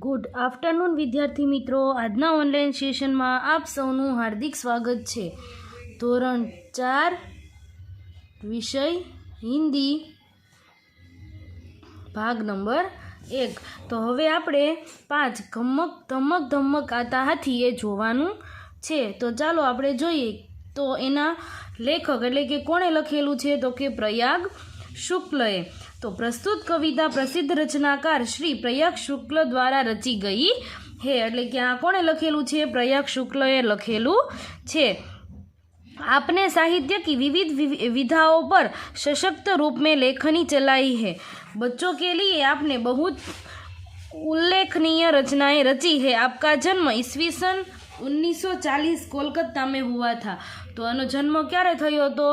Good afternoon વિદ્યાર્થી મિત્રો, આજના ઓનલાઈન સેશનમાં આપ સૌનું હાર્દિક સ્વાગત છે. ધોરણ 4 વિષય હિન્દી ભાગ નંબર 1. તો હવે આપણે 5 ધમક ધમક આતા હાથી એ જોવાનું છે. તો ચાલો આપણે જોઈએ. તો એના લેખક એટલે કે કોણે લખેલું છે, તો કે પ્રયાગ શુક્લએ. તો પ્રસ્તુત કવિતા પ્રસિદ્ધ રચનાકાર શ્રી પ્રયાગ શુક્લ દ્વારા રચી ગઈ હે. એટલે કે આ કોણે લખેલું છે? પ્રયાગ શુક્લએ લખેલું છે. आपने साहित्य की विविध विधाओं पर सशक्त रूप में लेखनी चलाई है. बच्चों के लिए आपने बहुत उल्लेखनीय रचनाएं रची है. आपका जन्म ईस्वीसन 1940 कोलकाता में हुआ था. तो आनो जन्म क्यारे थयो तो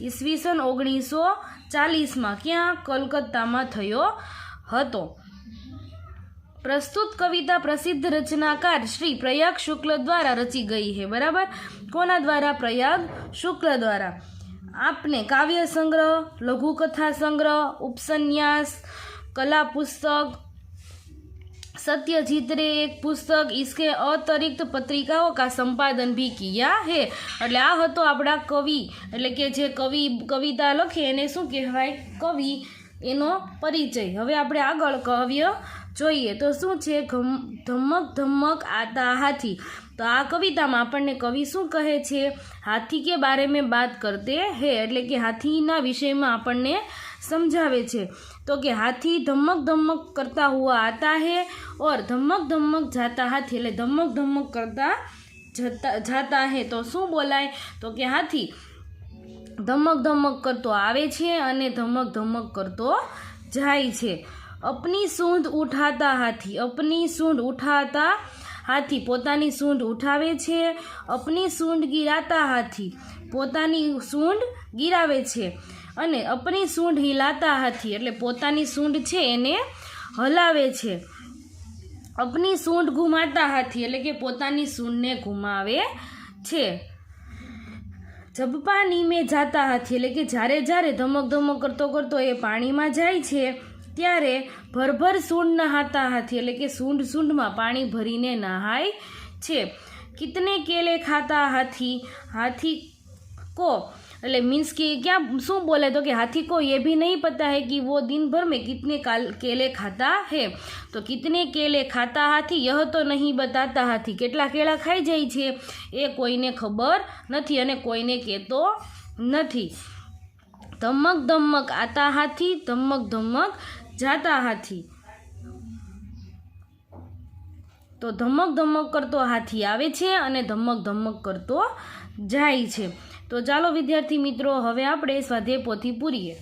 ईस्वीसन 1940 में क्या कोलकाता में थयो हतो. प्रस्तुत कविता प्रसिद्ध रचनाकार श्री प्रयाग शुक्ल द्वारा रची गई है. बराबर. कोना द्वारा? प्रयाग शुक्ल द्वारा. आपने काव्य संग्रह, लघु कथा संग्रह, उपन्यास, कला पुस्तक, सत्यजीत रे एक पुस्तक, इसके अतिरिक्त पत्रिकाओं का संपादन भी किया है. એટલે આ હતો આપણા કવિ, એટલે કે જે કવિતા લખે એને શું કહેવાય? કવિ. એનો પરિચય. હવે આપણે આગળ કાવ્ય જોઈએ. તો શું છે? ધમક ધમક આતા હાથી. તો આ કવિતામાં આપણને કવિ શું કહે છે? હાથી કે બારે મેં બાત કરતે હે, એટલે કે હાથીના વિષયમાં આપણને समझावे छे. तो कि हाथी धमक धमक करता हुआ आता है और धमक धमक जाता हाथी, એટલે धमक धमक करता जाता है. तो શું બોલાય? તો કે હાથી ધમક ધમક કરતો આવે છે અને ધમક ધમક કરતો જાય છે. अपनी सूंड उठाता हाथी. अपनी सूंड उठाता हाथी પોતાની સૂંઢ ઉઠાવે છે. अपनी सूंड गिराता हाथी પોતાની સૂંઢ ગિરાવે છે. અને अपनी सूंड हिलाता हाथी એટલે પોતાની સૂંઢ છે એને હલાવે છે. अपनी सूंड घुमाता हाथी એટલે કે પોતાની સૂંઢને ઘુમાવે છે. जब पानी में जाता हाथी એટલે કે જ્યારે જ્યારે ધમક ધમક કરતો કરતો એ પાણીમાં જાય છે ત્યારે ભરભર सूंड नहाता हाथी એટલે કે सूंड सूंडમાં પાણી ભરીને નહાય છે. कितने केले खाता हाथी. हाथी को એટલે मीन्स कि क्या शू बोले? तो कि हाथी को ये भी नहीं पता है कि वो दिन भर में कितने केले खाता है. तो कितने केले खाता हाथी यह तो नहीं बताता हाथी. કેટલા કેળા ખાઈ જાય છે એ કોઈને ખબર નથી અને કોઈને કહેતો નથી. ધમક ધમક આતા હાથી, ધમક ધમક જાતા હાથી. તો ધમક ધમક કરતો હાથી આવે છે અને ધમક ધમક કરતો જાય છે. તો ચાલો વિદ્યાર્થી મિત્રો, હવે આપણે સ્વાધ્યાય પોથી પૂરીએ.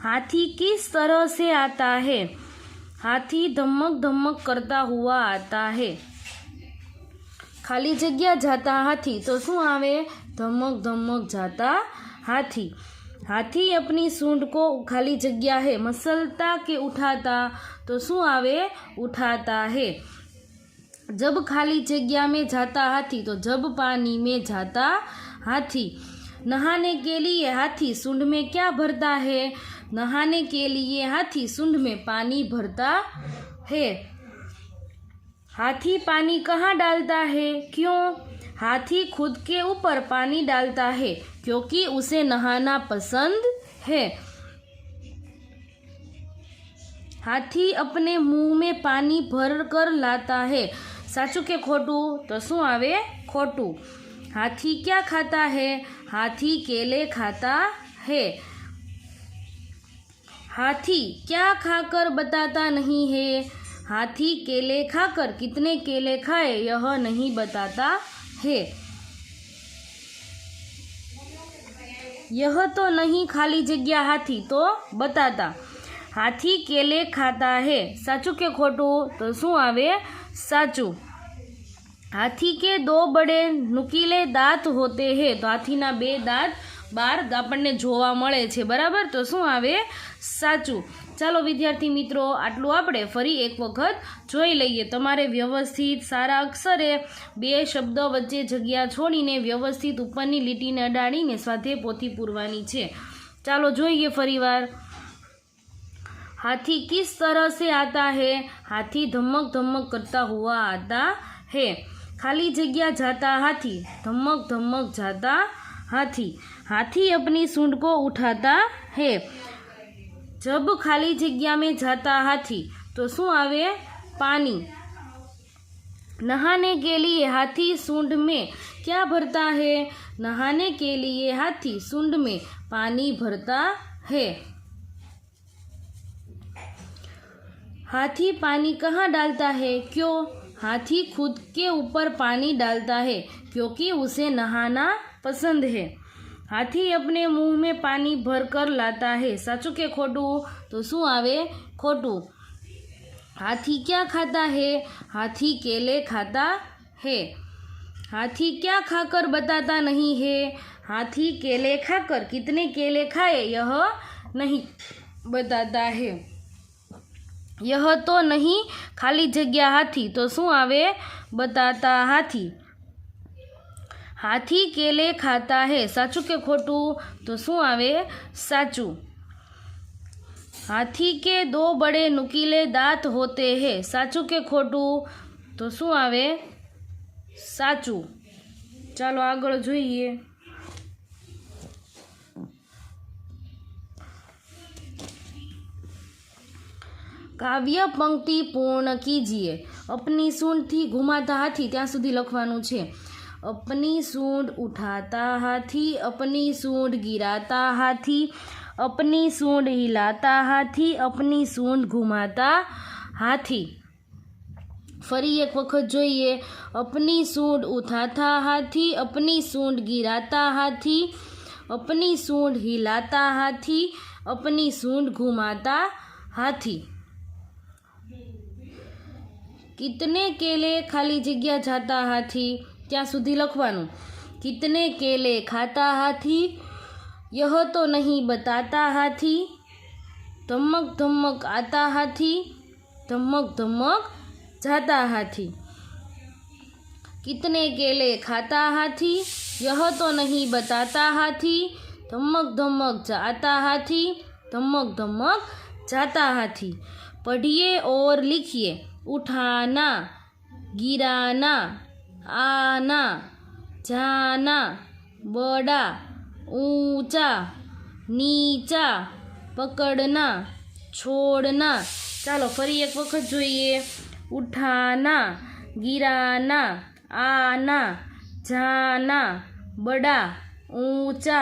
हाथी किस तरह से आता है? हाथी धमक धमक करता हुआ आता है. खाली जगह जाता हाथी. तो शू आवे? धमक धमक जाता हाथी. हाथी अपनी सूंड को खाली जगह है मसलता के उठाता. तो शू आवे? उठाता है. जब खाली जगह में जाता हाथी. तो जब पानी में जाता हाथी. नहाने के लिए हाथी सूंड में क्या भरता है? नहाने के लिए हाथी सूंड में पानी भरता है. हाथी पानी कहाँ डालता है? क्यों? हाथी खुद के ऊपर पानी डालता है क्योंकि उसे नहाना पसंद है. हाथी अपने मुंह में पानी भर कर लाता है. साचू के खोटू? तो शू आवे? खोटू. हाथी क्या खाता है? हाथी केले खाता है. हाथी क्या खाकर बताता नहीं है? हाथी केले खाकर कितने केले खाए यह नहीं बताता है. यह तो नहीं खाली जगह हाथी तो बताता. हाथी केले खाता है. साचू के खोटू? तो शू आवे? साचू. हाथी के 2 बड़े नुकीले दांत होते हैं. तो हाथी ना 2 दांत બહાર આપણને જોવા મળે છે, બરાબર? તો શું આવે? સાચું. ચાલો વિદ્યાર્થી મિત્રો, આટલું આપણે ફરી એક વખત જોઈ લઈએ. તમારે વ્યવસ્થિત સારા અક્ષરે બે શબ્દ વચ્ચે જગ્યા છોડીને વ્યવસ્થિત ઉપરની લીટીને અડાડીને સ્વાધ્યાય પોથી પૂરવાની છે. ચાલો જોઈએ ફરીવાર. हाथी किस तरह से आता है? हाथी धमक धमक करता हुआ आता है. खाली जगह जाता हाथी, धमक धमक जाता हाथी. हाथी अपनी सूंड को उठाता है. जब खाली जगह में जाता हाथी तो शू आवे? पानी. नहाने के लिए हाथी सूंड में क्या भरता है? नहाने के लिए हाथी सूंड में पानी भरता है. हाथी पानी कहाँ डालता है? क्यों? हाथी खुद के ऊपर पानी डालता है क्योंकि उसे नहाना पसंद है. हाथी अपने मुंह में पानी भर कर लाता है. साचू के खोटू? तो शू आवे? खोटू. हाथी क्या खाता है? हाथी केले खाता है. हाथी क्या खाकर बताता नहीं है? हाथी केले खाकर कितने केले खाए यह नहीं बताता है. यह तो नहीं खाली जगह हाथी, तो शू आवे? बताता हाथी. हाथी केले खाता है. साचू के खोटू? तो शू आवे? साचू. हाथी के दो बड़े नुकीले दांत होते हैं. साचू के खोटू? तो शू आवे? साचू. चालो आगळ जोईए. काव्य पंक्ति पूर्ण कीजिए. अपनी सूंड थी घुमाता हाथी ત્યાં સુધી લખવાનું છે. अपनी सूंड उठाता हाथी, अपनी सूंड गिराता हाथी, अपनी सूंड हिलाता हाथी, अपनी सूंड घुमाता हाथी. फरी एक वखत जोईए. अपनी सूंड उठाता हाथी, अपनी सूंड गिराता हाथी, अपनी सूंड हिलाता हाथी, अपनी सूंड घुमाता हाथी. कितने केले खाली जगह जाता हाथी ત્યાં સુધી લખવાનું. कितने केले खाता हाथी, यह तो नहीं बताता हाथी, धमक धमक आता हाथी, धमक धमक जाता हाथी. कितने केले खाता हाथी, यह तो नहीं बताता हाथी, धमक धमक जाता हाथी, धमक धमक जाता हाथी. पढ़िए और लिखिए. उठाना, गिराना, आना, जाना, बड़ा, ऊंचा, नीचा, पकड़ना, छोड़ना. चलो फरी एक वक्त जोईए. उठाना, गिराना, आना, जाना, बड़ा, ऊंचा,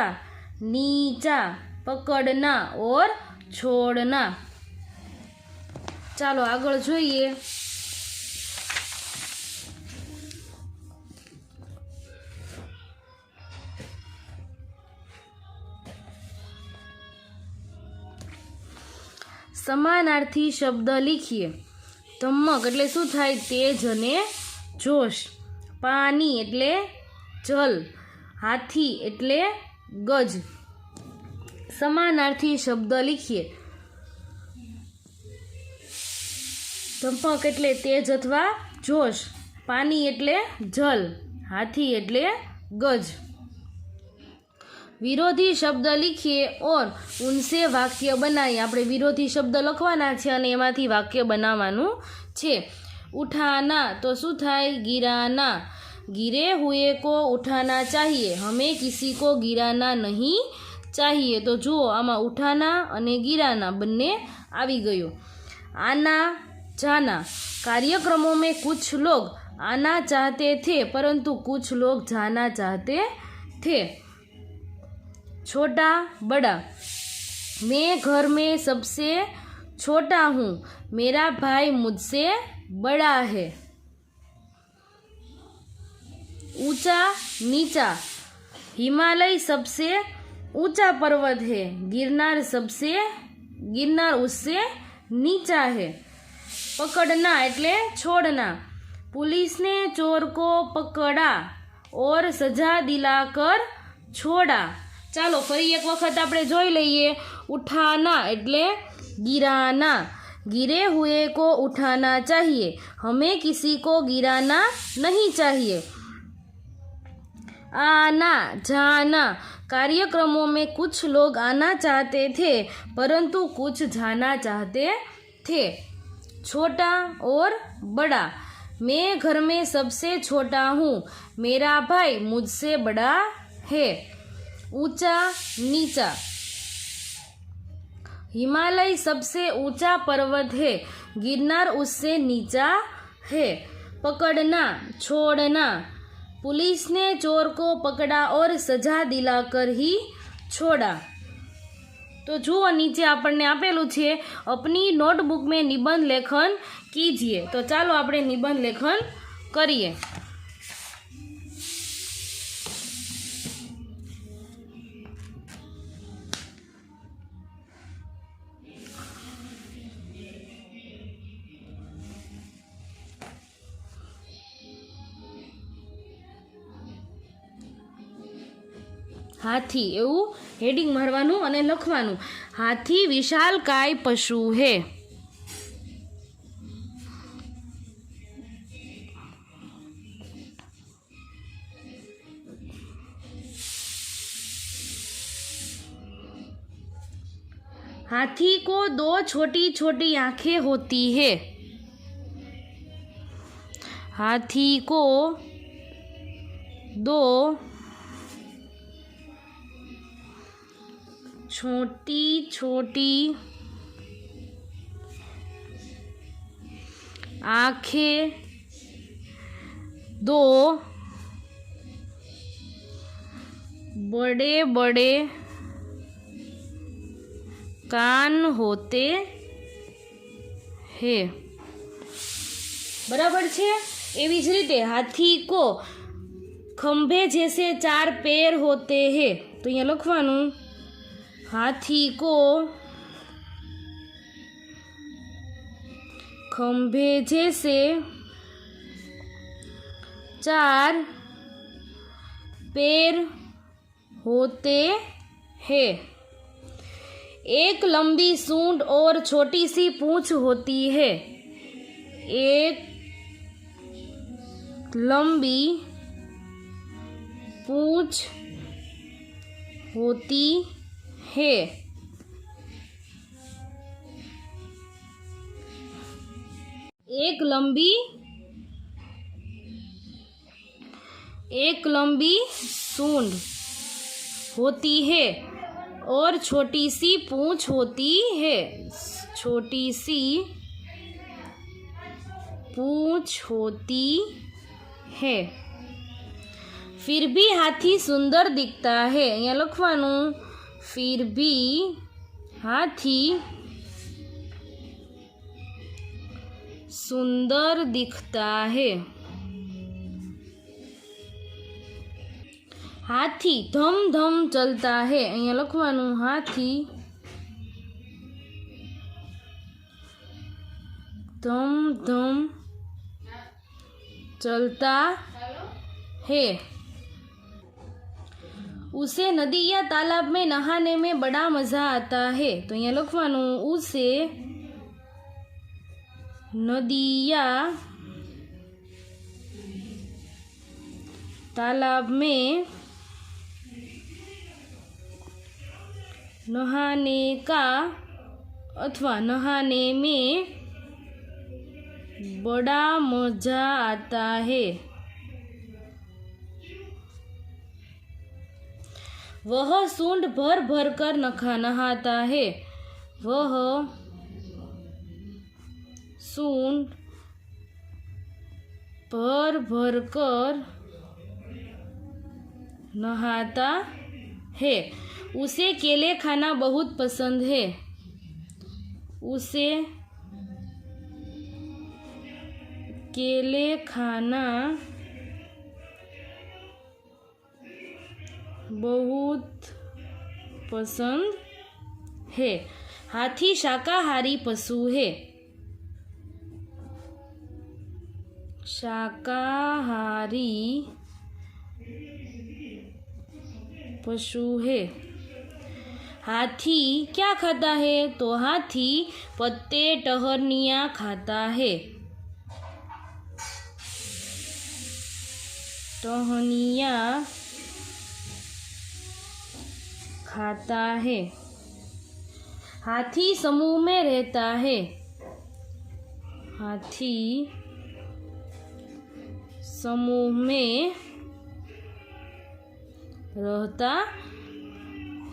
नीचा, पकड़ना और छोड़ना. चलो आगळ जोईए. समानार्थी शब्द लिखिए. धमक एटले शुं थाय? तेज अने जोश. पानी एटले जल. हाथी एटले गज. समानार्थी शब्द लिखिए. धमक एटले तेज अथवा जोश. पानी एटले जल. हाथी एटले गज. विरोधी शब्द लिखिए और उनसे वाक्य बनाइए. આપણે વિરોધી શબ્દ લખવાના છે અને એમાંથી વાક્ય બનાવવાનું છે. उठाना तो શું થાય? गिराना. गिरे हुए को उठाना चाहिए, हमें किसी को गिराना नहीं चाहिए. तो જુઓ આમાં ઉઠાના અને ગિરાના બંને આવી ગયું. आना, जाना. कार्यक्रमों में कुछ लोग आना चाहते थे परंतु कुछ लोग जाना चाहते थे. छोटा, बड़ा. मैं घर में सबसे छोटा हूँ, मेरा भाई मुझसे बड़ा है. ऊंचा, नीचा. हिमालय सबसे ऊंचा पर्वत है, गिरनार उससे नीचा है. पकड़ना एटले छोड़ना. पुलिस ने चोर को पकड़ा और सजा दिलाकर छोड़ा. ચાલો ફરી એક વખત આપણે જોઈ લઈએ. ઉઠાના એટલે गिराना. गिरे हुए को उठाना चाहिए. हमें किसी को गिराना नहीं चाहिए. आना जाना. कार्यक्रमों में कुछ लोग आना चाहते थे परंतु कुछ जाना चाहते थे. छोटा और बड़ा. मैं घर में सबसे छोटा हूँ. मेरा भाई मुझसे बड़ा है. ऊंचा नीचा. हिमालय सबसे ऊंचा पर्वत है. गिरनार उससे नीचा है. पकड़ना छोड़ना. पुलिस ने चोर को पकड़ा और सजा दिलाकर ही छोड़ा. तो जुओ नीचे आपने आपेलू छे अपनी नोटबुक में निबंध लेखन कीजिए. तो चालो આપણે નિબંધ લેખન કરીએ. हाथी एवं हेडिंग मारवानुं अने लखवानुं. हाथी विशालकाय पशु है. हाथी को 2 छोटी छोटी आंखें होती है. हाथी को 2 छोटी छोटी आंखें 2 बड़े बड़े कान होते हैं. बराबर छे. एवी ज रीते हाथी को खंभे जैसे 4 पैर होते हैं. तो अहींया लखवानुं हाथी को खंभे जैसे 4 पैर होते हैं. एक लंबी सूंड और छोटी सी पूंछ होती है. एक लंबी पूंछ होती है. एक लंबी सूंड होती है और छोटी सी पूंछ होती है. छोटी सी पूंछ होती है. फिर भी हाथी सुंदर दिखता है. यहाँ लखवानुं फिर भी हाथी सुंदर दिखता है. हाथी धम धम चलता है. अहींया लखवानुं हाथी धम धम चलता है. उसे नदी या तालाब में नहाने में बड़ा मज़ा आता है. तो यहाँ लखवानुं उसे नदी या तालाब में नहाने का अथवा नहाने में बड़ा मज़ा आता है. वह सूंड भर भर कर नहाता है. वह सूंड भर भर कर नहाता है. उसे केले खाना बहुत पसंद है. उसे केले खाना बहुत पसंद है. हाथी शाकाहारी पशु है. शाकाहारी पशु है. हाथी क्या खाता है? तो हाथी पत्ते टहनियाँ खाता है। टहनियाँ खाता है। हाथी समूह में रहता है। हाथी समूह में रहता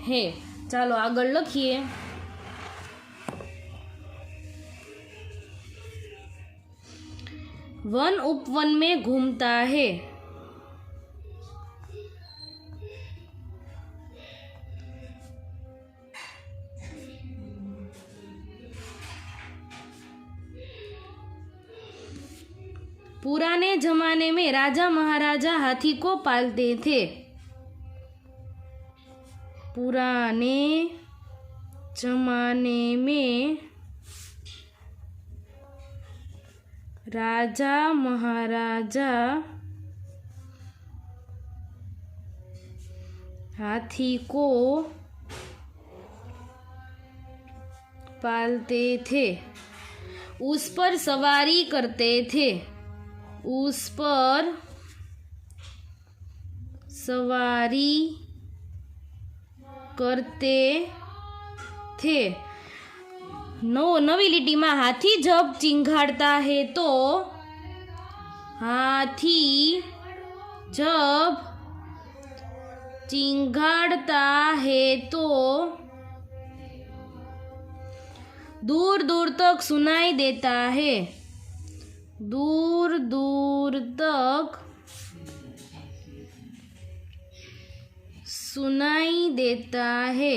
है। चलो आगे लखीए। वन उपवन में घूमता है। पुराने जमाने में राजा महाराजा हाथी को पालते थे। पुराने जमाने में राजा महाराजा हाथी को पालते थे। उस पर सवारी करते थे। उस पर सवारी करते थे। नवी લીટી में हाथी जब चिंघाड़ता है तो हाथी जब चिंघाड़ता है तो दूर दूर तक सुनाई देता है। दूर दूर तक सुनाई देता है।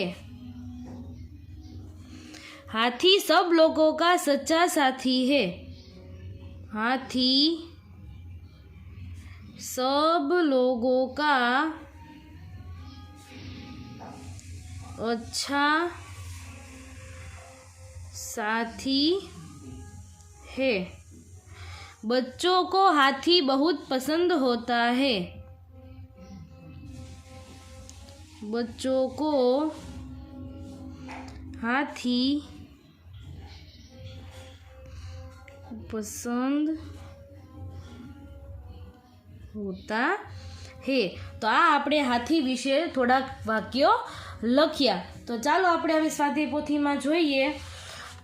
हाथी सब लोगों का सच्चा साथी है। हाथी सब लोगों का अच्छा साथी है। बच्चों को हाथी बहुत पसंद होता है। बच्चों को हाथी पसंद होता है। तो आ આપણે હાથી વિશે થોડાક વાક્યો લખ્યા। તો ચાલો આપણે હવે સ્વાધ્યાય પોથીમાં જોઈએ।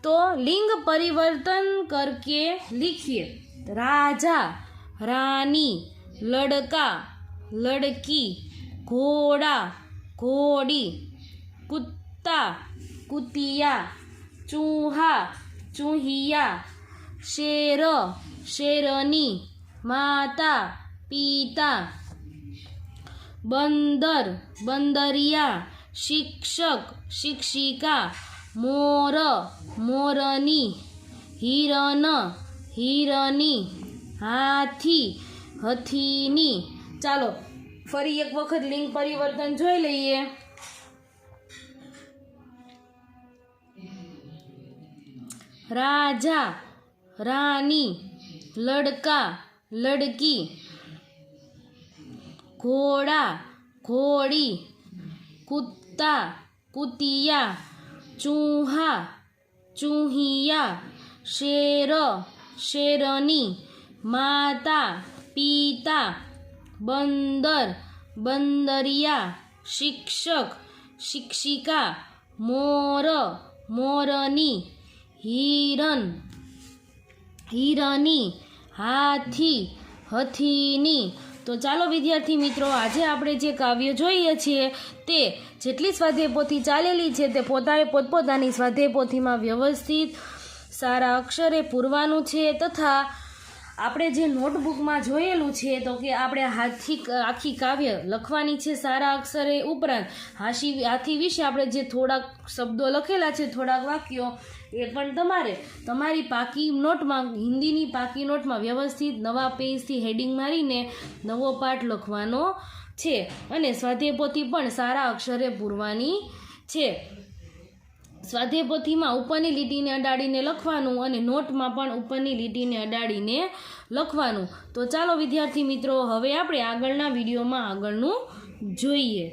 તો લિંગ પરિવર્તન करके लिखिए। राजा, रानी, लड़का, लड़की, घोड़ा, घोड़ी, कुत्ता, कुतिया, चूहा, चूहिया, शेर, शेरनी, माता, पिता, बंदर, बंदरिया, शिक्षक, शिक्षिका, मोर, मोरनी, हिरण, हिरनी, हाथी, हथीनी। चलो फरी एक वखत लिंग परिवर्तन जोई लईए। राजा, रानी, लड़का, लड़की, घोड़ा, घोड़ी, कुत्ता, कुतिया, चूहा, चूहिया, शेर, शेरनी, माता, पिता, बंदर, बंदरिया, शिक्षक, शिक्षिका, मोर, मोरनी, हिरण, हिरनी, हाथी, हथीनी। तो चालो विद्यार्थी मित्रों, आजे आपणे जे काव्य जोईए छीए ते जेटली स्वाध्याय पोथी चालेली छे ते पोताए पोतपोतानी स्वाध्याय पोथीमां व्यवस्थित सारा अक्षरे पूरवानुं छे। तथा આપણે જે નોટબુકમાં જોયેલું છે તો કે આપણે આખી કાવ્ય લખવાની છે સારા અક્ષરે, ઉપરાંત હાથી વિશે આપણે જે થોડાક શબ્દો લખેલા છે, થોડાક વાક્યો, એ પણ તમારી પાકી નોટમાં, હિન્દીની પાકી નોટમાં વ્યવસ્થિત નવા પેજથી હેડિંગ મારીને નવો પાઠ લખવાનો છે અને સ્વાધ્યાય પોથી પણ સારા અક્ષરે પૂરવાની છે। સ્વાધ્યાય પોથીમાં ઉપરની લીટીને અડાડીને લખવાનું અને નોટમાં પણ ઉપરની લીટીને અડાડીને લખવાનું। તો ચાલો વિદ્યાર્થી મિત્રો, હવે આપણે આગળના વિડીયોમાં આગળનું જોઈએ।